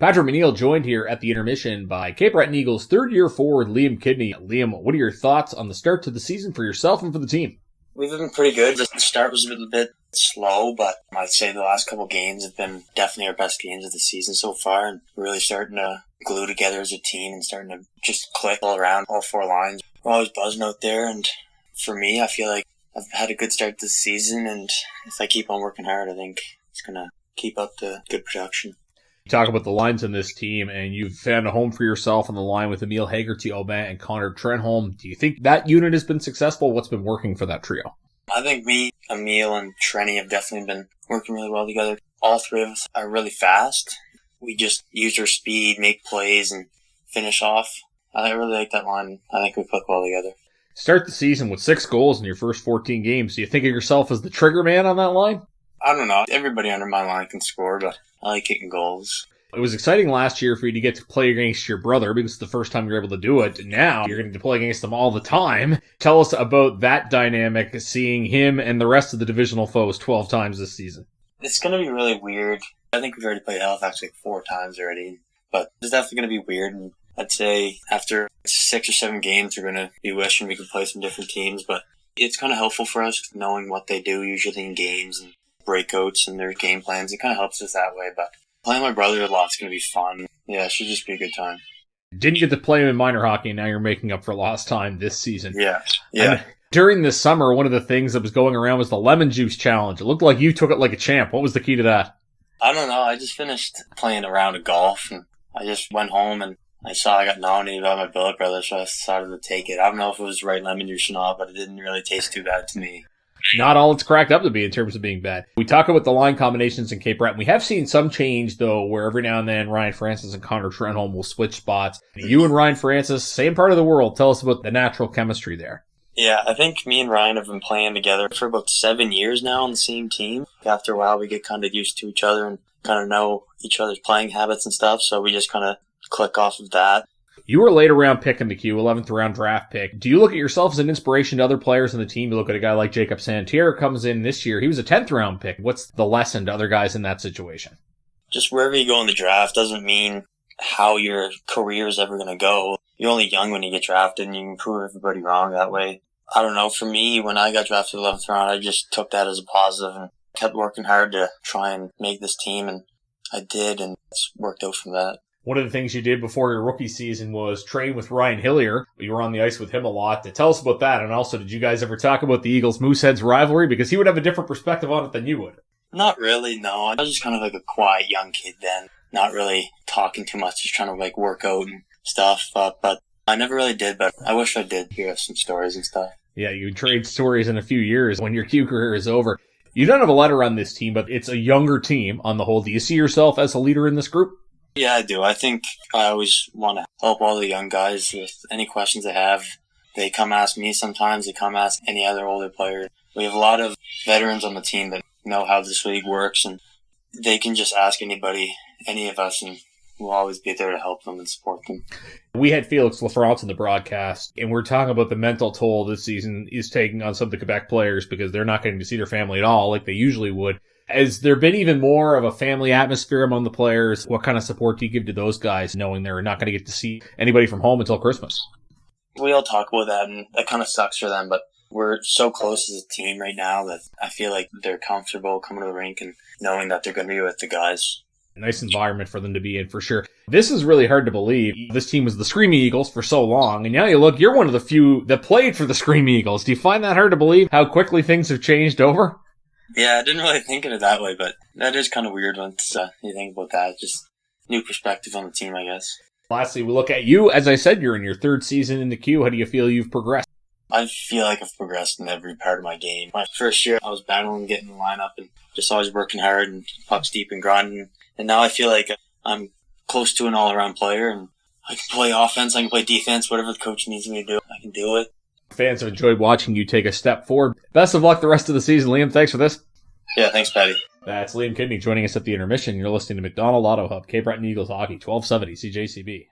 Patrick McNeil joined here at the intermission by Cape Breton Eagles third-year forward Liam Kidney. Liam, what are your thoughts on the start to the season for yourself and for the team? We've been pretty good. The start was a little bit slow, but I'd say the last couple games have been definitely our best games of the season so far, and we're really starting to glue together as a team and starting to just click all around all four lines. We're always buzzing out there, and for me, I feel like I've had a good start to the season, and if I keep on working hard, I think it's going to keep up the good production. You talk about the lines in this team, and you've found a home for yourself on the line with Emil Hegarty-Aubin and Connor Trenholm. Do you think that unit has been successful? What's been working for that trio? I think me, Emil, and Trenny have definitely been working really well together. All three of us are really fast. We just use our speed, make plays, and finish off. I really like that line. I think we click well together. Start the season with 6 goals in your first 14 games. Do you think of yourself as the trigger man on that line? I don't know. Everybody under my line can score, but I like kicking goals. It was exciting last year for you to get to play against your brother because it's the first time you're able to do it. Now you're going to play against them all the time. Tell us about that dynamic, seeing him and the rest of the divisional foes 12 times this season. It's going to be really weird. I think we've already played Halifax like 4 times already, but it's definitely going to be weird. And I'd say after 6 or 7 games, we're going to be wishing we could play some different teams, but it's kind of helpful for us knowing what they do usually in games and breakouts and their game plans. It kind of helps us that way, but playing my brother a lot's going to be fun. Yeah, it should just be a good time. Didn't get to play him in minor hockey, and now you're making up for lost time this season. Yeah. And during this summer, one of the things that was going around was the lemon juice challenge. It looked like you took it like a champ. What was the key to that? I don't know. I just finished playing a round of golf, and I just went home, and I saw I got nominated by my billet brother, so I decided to take it. I don't know if it was the right lemon juice or not, but it didn't really taste too bad to me. Not all it's cracked up to be in terms of being bad. We talk about the line combinations in Cape Breton. We have seen some change, though, where every now and then Ryan Francis and Connor Trenholm will switch spots. You and Ryan Francis, same part of the world. Tell us about the natural chemistry there. Yeah, I think me and Ryan have been playing together for about 7 years now on the same team. After a while, we get kind of used to each other and kind of know each other's playing habits and stuff, so we just kind of click off of that. You were a later round pick in the Q, 11th round draft pick. Do you look at yourself as an inspiration to other players in the team? You look at a guy like Jacob Santerre comes in this year. He was a 10th round pick. What's the lesson to other guys in that situation? Just wherever you go in the draft doesn't mean how your career is ever going to go. You're only young when you get drafted, and you can prove everybody wrong that way. I don't know. For me, when I got drafted 11th round, I just took that as a positive and kept working hard to try and make this team, and I did, and it's worked out from that. One of the things you did before your rookie season was train with Ryan Hillier. You were on the ice with him a lot. Tell us about that. And also, did you guys ever talk about the Eagles Mooseheads rivalry? Because he would have a different perspective on it than you would. Not really, no. I was just kind of like a quiet young kid then. Not really talking too much, just trying to work out and stuff. But I never really did, but I wish I did hear some stories and stuff. Yeah, you trade stories in a few years when your Q career is over. You don't have a letter on this team, but it's a younger team on the whole. Do you see yourself as a leader in this group? Yeah, I do. I think I always want to help all the young guys with any questions they have. They come ask me sometimes. They come ask any other older player. We have a lot of veterans on the team that know how this league works, and they can just ask anybody, any of us, and we'll always be there to help them and support them. We had Felix Lafrance in the broadcast, and we're talking about the mental toll this season is taking on some of the Quebec players because they're not getting to see their family at all like they usually would. Has there been even more of a family atmosphere among the players? What kind of support do you give to those guys knowing they're not going to get to see anybody from home until Christmas? We all talk about that, and that kind of sucks for them, but we're so close as a team right now that I feel like they're comfortable coming to the rink and knowing that they're going to be with the guys. Nice environment for them to be in, for sure. This is really hard to believe. This team was the Screaming Eagles for so long, and now you look, you're one of the few that played for the Screaming Eagles. Do you find that hard to believe, how quickly things have changed over? Yeah, I didn't really think of it that way, but that is kind of weird once you think about that. Just new perspective on the team, I guess. Lastly, we look at you. As I said, you're in your 3rd season in the Q. How do you feel you've progressed? I feel like I've progressed in every part of my game. My first year, I was battling getting the lineup and just always working hard and pucks deep and grinding. And now I feel like I'm close to an all-around player, and I can play offense, I can play defense, whatever the coach needs me to do, I can do it. Fans have enjoyed watching you take a step forward. Best of luck the rest of the season, Liam. Thanks for this. Yeah, thanks, Patty. That's Liam Kidney joining us at the intermission. You're listening to McDonald Auto Hub, Cape Breton Eagles Hockey, 1270 CJCB.